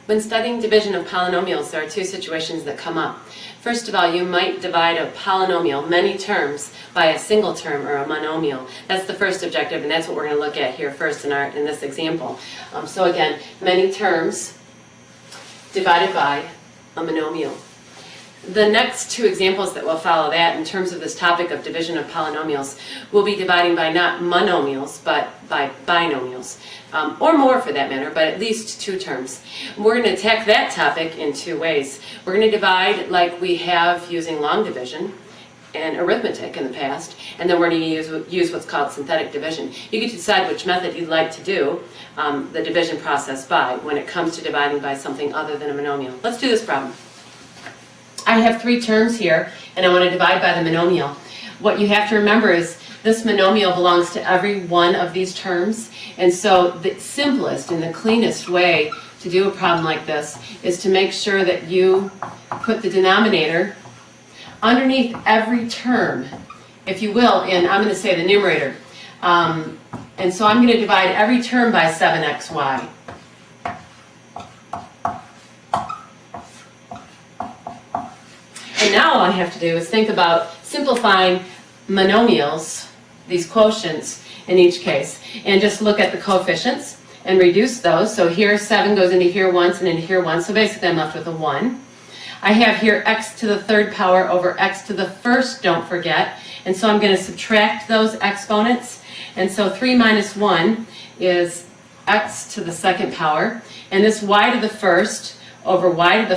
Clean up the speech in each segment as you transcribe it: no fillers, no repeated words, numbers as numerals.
When studying division of polynomials, there are two situations that come up. First of all, you might divide a polynomial, many terms, by a single term or a monomial. That's the first objective, and that's what we're going to look at here first in this example. So again, many terms divided by a monomial. The next two examples that will follow that in terms of this topic of division of polynomials will be dividing by not monomials, but by binomials, or more for that matter, but at least two terms. We're going to attack that topic in two ways. We're going to divide like we have using long division and arithmetic in the past, and then we're going to use what's called synthetic division. You get to decide which method you'd like to do the division process by when it comes to dividing by something other than a monomial. Let's do this problem. I have three terms here, and I want to divide by the monomial. What you have to remember is this monomial belongs to every one of these terms, and so the simplest and the cleanest way to do a problem like this is to make sure that you put the denominator underneath every term, if you will, and I'm going to say the numerator. And so I'm going to divide every term by 7xy. And now all I have to do is think about simplifying monomials, these quotients in each case, and just look at the coefficients and reduce those. So here 7 goes into here once and into here once, so basically I'm left with a 1. I have here x to the third power over x to the first, don't forget, and so I'm going to subtract those exponents, and so 3 minus 1 is x to the second power, and this y to the first over y to the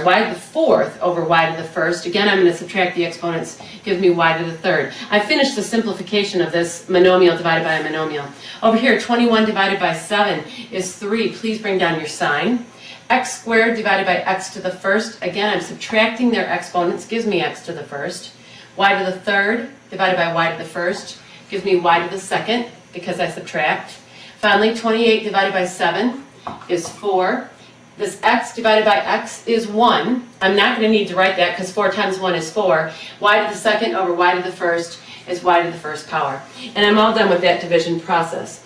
y to the fourth over y to the first. Again, I'm going to subtract the exponents, gives me y to the third. I finished the simplification of this monomial divided by a monomial. Over here, 21 divided by 7 is 3. Please bring down your sign. X squared divided by x to the first. Again, I'm subtracting their exponents, gives me x to the first. Y to the third divided by y to the first gives me y to the second because I subtract. Finally, 28 divided by 7 is 4. This x divided by x is 1. I'm not going to need to write that because 4 times 1 is 4. Y to the second over y to the first is y to the first power. And I'm all done with that division process.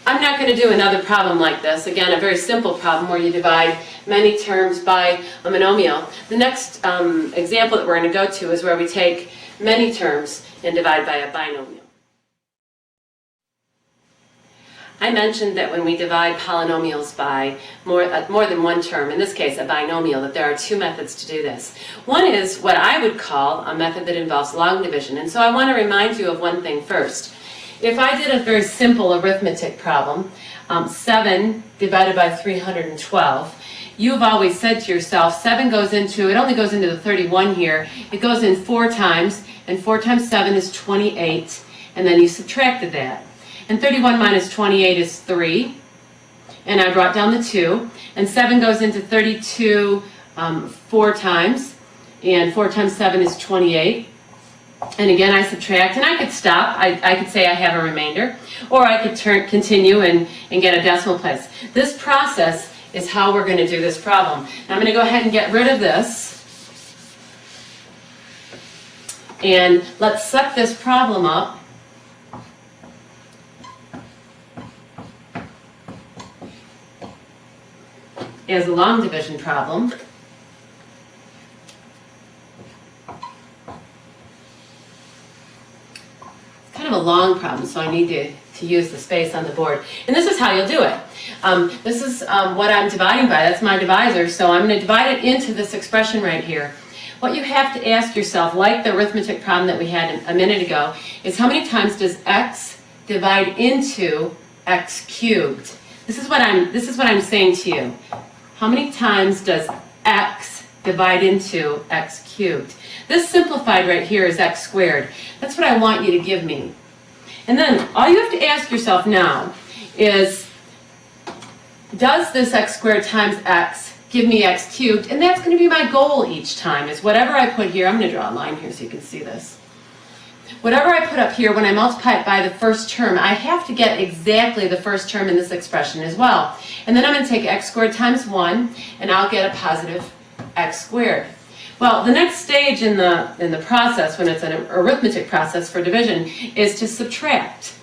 I'm not going to do another problem like this. Again, a very simple problem where you divide many terms by a monomial. The next example that we're going to go to is where we take many terms and divide by a binomial. I mentioned that when we divide polynomials by more than one term, in this case a binomial, that there are two methods to do this. One is what I would call a method that involves long division, and so I want to remind you of one thing first. If I did a very simple arithmetic problem, 7 divided by 312, you've always said to yourself, 7 goes into, it only goes into the 31 here, it goes in 4 times, and 4 times 7 is 28, and then you subtracted that. And 31 minus 28 is 3, and I brought down the 2, and 7 goes into 32 4 times, and 4 times 7 is 28. And again, I subtract, and I could stop. I could say I have a remainder, or I could continue and get a decimal place. This process is how we're going to do this problem. Now I'm going to go ahead and get rid of this, and let's set this problem up as a long division problem. Kind of a long problem, so I need to use the space on the board. And this is how you'll do it. This is what I'm dividing by. That's my divisor, so I'm going to divide it into this expression right here. What you have to ask yourself, like the arithmetic problem that we had a minute ago, is how many times does x divide into x cubed? This is what I'm saying to you. How many times does x divide into x cubed? This simplified right here is x squared. That's what I want you to give me. And then all you have to ask yourself now is, does this x squared times x give me x cubed? And that's going to be my goal each time, is whatever I put here. I'm going to draw a line here so you can see this. Whatever I put up here, when I multiply it by the first term, I have to get exactly the first term in this expression as well. And then I'm going to take x squared times 1, and I'll get a positive x squared. Well, the next stage in the process, when it's an arithmetic process for division, is to subtract.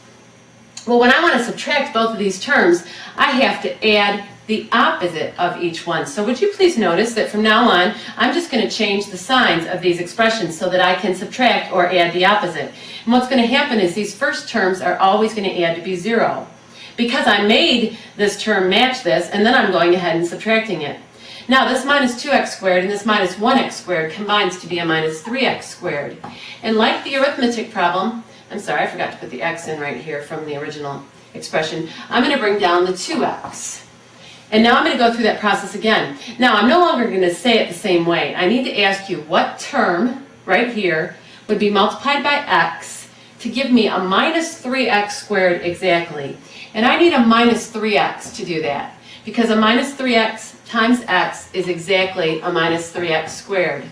Well, when I want to subtract both of these terms, I have to add the opposite of each one. So would you please notice that from now on, I'm just going to change the signs of these expressions so that I can subtract or add the opposite. And what's going to happen is these first terms are always going to add to be 0. Because I made this term match this, and then I'm going ahead and subtracting it. Now this minus 2x squared and this minus 1x squared combines to be a minus 3x squared. And like the arithmetic problem, I'm sorry, I forgot to put the x in right here from the original expression, I'm going to bring down the 2x. And now I'm going to go through that process again. Now I'm no longer going to say it the same way. I need to ask you what term right here would be multiplied by x to give me a minus 3x squared exactly. And I need a minus 3x to do that, because a minus 3x times x is exactly a minus 3x squared.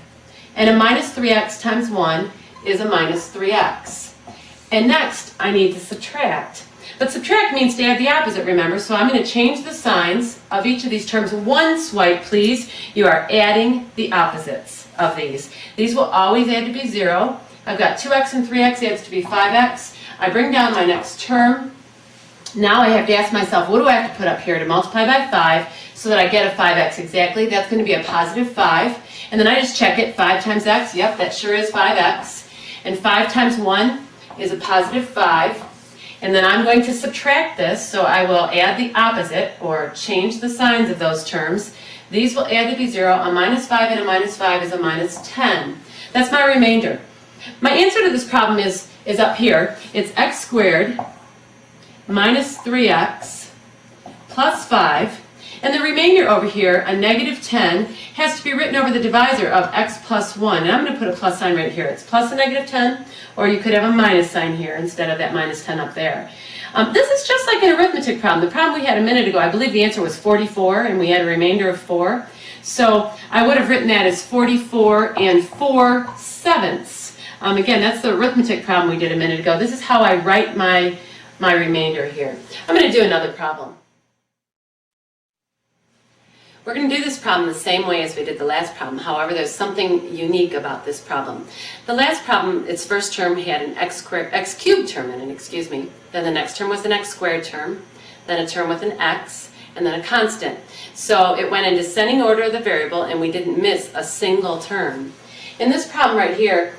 And a minus 3x times 1 is a minus 3x. And next, I need to subtract. But subtract means to add the opposite, remember? So I'm going to change the signs of each of these terms. One swipe, please. You are adding the opposites of these. These will always add to be 0. I've got 2x and 3x adds to be 5x. I bring down my next term. Now I have to ask myself, what do I have to put up here to multiply by 5 so that I get a 5x exactly? That's going to be a positive 5. And then I just check it. 5 times x, yep, that sure is 5x. And 5 times 1 is a positive 5. And then I'm going to subtract this, so I will add the opposite, or change the signs of those terms. These will add to be 0. A minus 5 and a minus 5 is a minus 10. That's my remainder. My answer to this problem is up here. It's x squared minus 3x plus 5. And the remainder over here, a negative 10, has to be written over the divisor of x plus 1. And I'm going to put a plus sign right here. It's plus a negative 10, or you could have a minus sign here instead of that minus 10 up there. This is just like an arithmetic problem. The problem we had a minute ago, I believe the answer was 44, and we had a remainder of 4. So I would have written that as 44 and 4/7. Again, that's the arithmetic problem we did a minute ago. This is how I write my remainder here. I'm going to do another problem. We're going to do this problem the same way as we did the last problem. However, there's something unique about this problem. The last problem, its first term had an x cubed term in it, Then the next term was an x squared term, then a term with an x, and then a constant. So it went in descending order of the variable, and we didn't miss a single term. In this problem right here,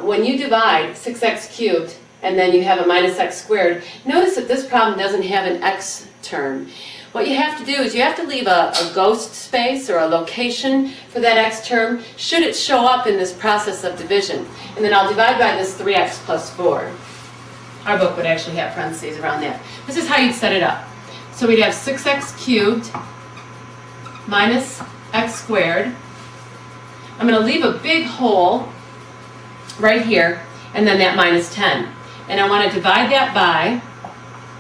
when you divide 6x cubed and then you have a minus x squared, notice that this problem doesn't have an x term. What you have to do is you have to leave a ghost space or a location for that x term should it show up in this process of division. And then I'll divide by this 3x plus 4. Our book would actually have parentheses around that. This is how you'd set it up. So we'd have 6x cubed minus x squared. I'm going to leave a big hole right here, and then that minus 10. And I want to divide that by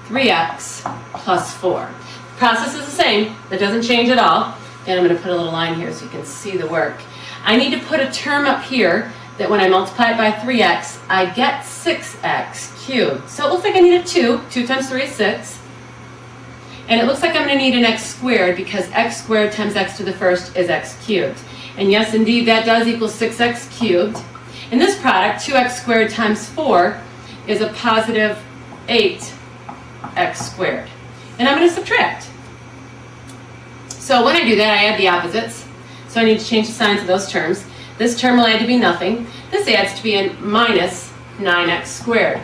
3x plus 4. Process is the same. That doesn't change at all. And I'm going to put a little line here so you can see the work. I need to put a term up here that when I multiply it by 3x, I get 6x cubed. So it looks like I need a 2. 2 times 3 is 6. And it looks like I'm going to need an x squared because x squared times x to the first is x cubed. And yes, indeed, that does equal 6x cubed. In this product, 2x squared times 4 is a positive 8x squared. And I'm going to subtract. So when I do that, I add the opposites. So I need to change the signs of those terms. This term will add to be nothing. This adds to be a minus 9x squared.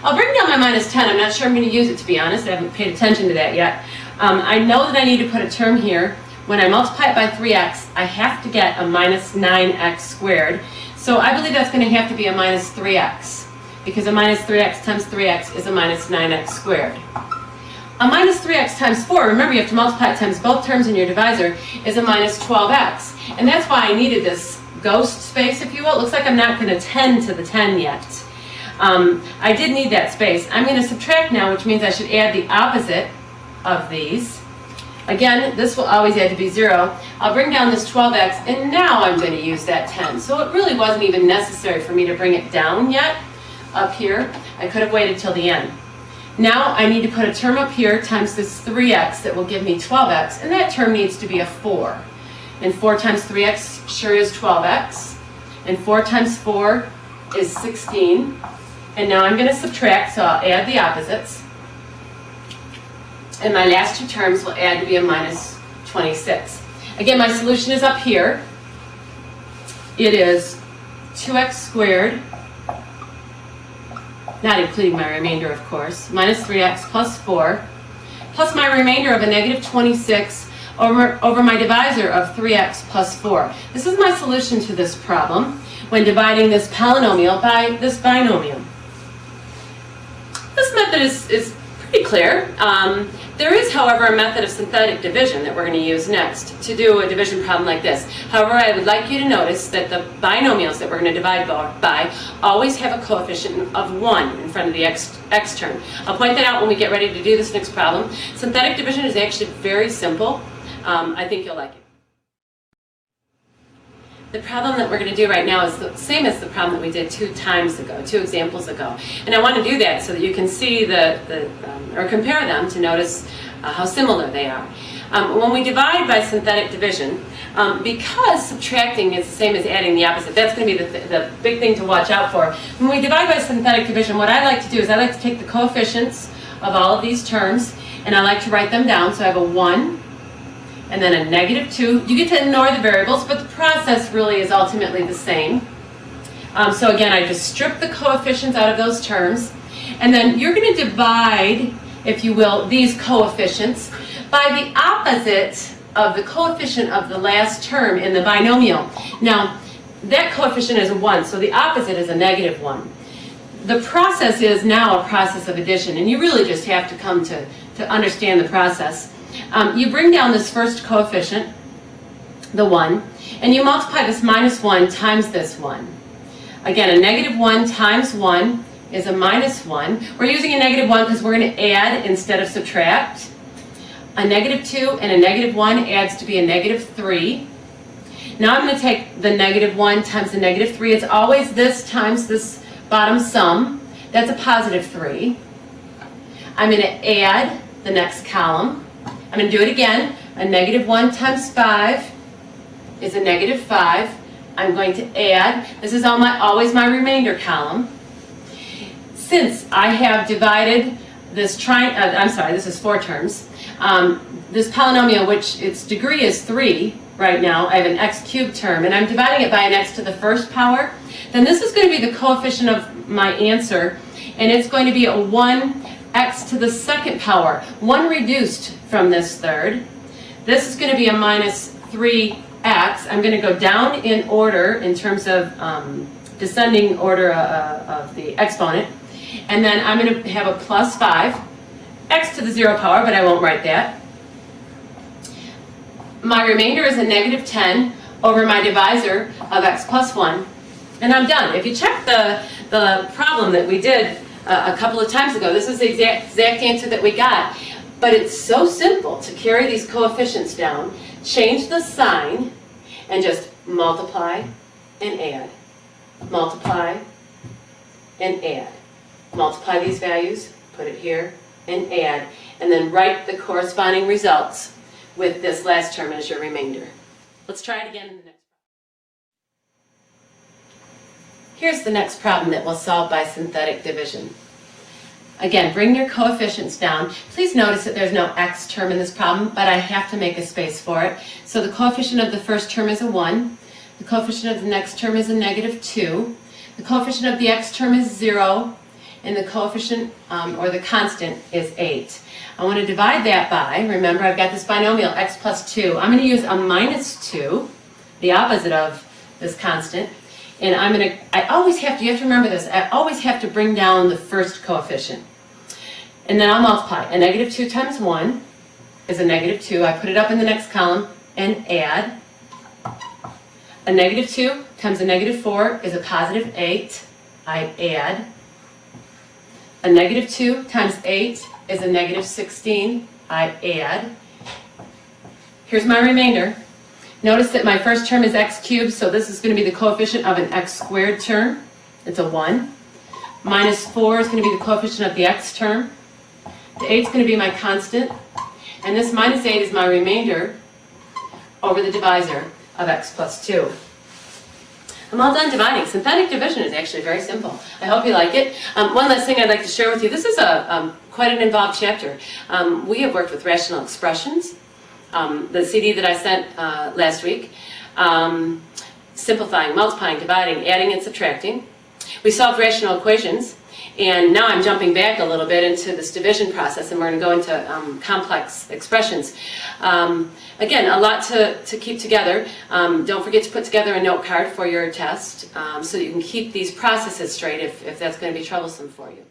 I'll bring down my minus 10. I'm not sure I'm going to use it, to be honest. I haven't paid attention to that yet. I know that I need to put a term here. When I multiply it by 3x, I have to get a minus 9x squared. So I believe that's going to have to be a minus 3x, because a minus 3x times 3x is a minus 9x squared. A minus 3x times 4, remember you have to multiply it times both terms in your divisor, is a minus 12x. And that's why I needed this ghost space, if you will. It looks like I'm not going to tend to the 10 yet. I did need that space. I'm going to subtract now, which means I should add the opposite of these. Again, this will always add to be 0. I'll bring down this 12x, and now I'm going to use that 10. So it really wasn't even necessary for me to bring it down yet up here. I could have waited till the end. Now I need to put a term up here times this 3x that will give me 12x, and that term needs to be a 4. And 4 times 3x sure is 12x, and 4 times 4 is 16. And now I'm going to subtract, so I'll add the opposites. And my last two terms will add to be a minus 26. Again, my solution is up here. It is 2x squared, not including my remainder, of course, minus 3x plus 4, plus my remainder of a negative 26 over my divisor of 3x plus 4. This is my solution to this problem when dividing this polynomial by this binomial. This method is pretty clear. There is, however, a method of synthetic division that we're going to use next to do a division problem like this. However, I would like you to notice that the binomials that we're going to divide by always have a coefficient of 1 in front of the x term. I'll point that out when we get ready to do this next problem. Synthetic division is actually very simple. I think you'll like it. The problem that we're going to do right now is the same as the problem that we did two examples ago. And I want to do that so that you can see or compare them to notice how similar they are. When we divide by synthetic division, because subtracting is the same as adding the opposite, that's going to be the big thing to watch out for. When we divide by synthetic division, what I like to do is I like to take the coefficients of all of these terms, and I like to write them down. So I have a 1, and then a negative 2. You get to ignore the variables, but the process really is ultimately the same. So again, I just strip the coefficients out of those terms, and then you're going to divide, if you will, these coefficients by the opposite of the coefficient of the last term in the binomial. Now, that coefficient is a 1, so the opposite is a negative 1. The process is now a process of addition, and you really just have to come to understand the process. You bring down this first coefficient, the 1, and you multiply this minus 1 times this 1. Again, a negative 1 times 1 is a minus 1. We're using a negative 1 because we're going to add instead of subtract. A negative 2 and a negative 1 adds to be a negative 3. Now I'm going to take the negative 1 times the negative 3. It's always this times this bottom sum. That's a positive 3. I'm going to add the next column. I'm going to do it again. A negative 1 times 5 is a negative 5. I'm going to add, this is always my remainder column. Since I have divided this this is 4 terms. This polynomial, which its degree is 3 right now, I have an x cubed term, and I'm dividing it by an x to the first power, then this is going to be the coefficient of my answer, and it's going to be a 1x to the second power, 1 reduced from this third. This is going to be a minus 3x. I'm going to go down in order in terms of descending order of the exponent. And then I'm going to have a plus 5, x to the 0 power, but I won't write that. My remainder is a negative 10 over my divisor of x plus 1. And I'm done. If you check the problem that we did a couple of times ago, this is the exact answer that we got. But it's so simple to carry these coefficients down, change the sign, and just multiply and add. Multiply and add. Multiply these values, put it here, and add. And then write the corresponding results with this last term as your remainder. Let's try it again in the next problem. Here's the next problem that we'll solve by synthetic division. Again, bring your coefficients down. Please notice that there's no x term in this problem, but I have to make a space for it. So the coefficient of the first term is a 1. The coefficient of the next term is a negative 2. The coefficient of the x term is 0. And the coefficient, or the constant, is 8. I want to divide that by, remember I've got this binomial x plus 2. I'm going to use a minus 2, the opposite of this constant. And you have to remember this, I always have to bring down the first coefficient. And then I'll multiply. A negative 2 times 1 is a negative 2. I put it up in the next column and add. A negative 2 times a negative 4 is a positive 8. I add. A negative 2 times 8 is a negative 16. I add. Here's my remainder. Notice that my first term is x cubed, so this is going to be the coefficient of an x squared term. It's a 1. Minus 4 is going to be the coefficient of the x term. The 8 is going to be my constant. And this minus 8 is my remainder over the divisor of x plus 2. I'm all done dividing. Synthetic division is actually very simple. I hope you like it. One last thing I'd like to share with you. This is quite an involved chapter. We have worked with rational expressions. the CD that I sent last week. Simplifying, multiplying, dividing, adding and subtracting. We solved rational equations, and now I'm jumping back a little bit into this division process, and we're going to go into complex expressions. Again, a lot to keep together. Don't forget to put together a note card for your test so that you can keep these processes straight if that's going to be troublesome for you.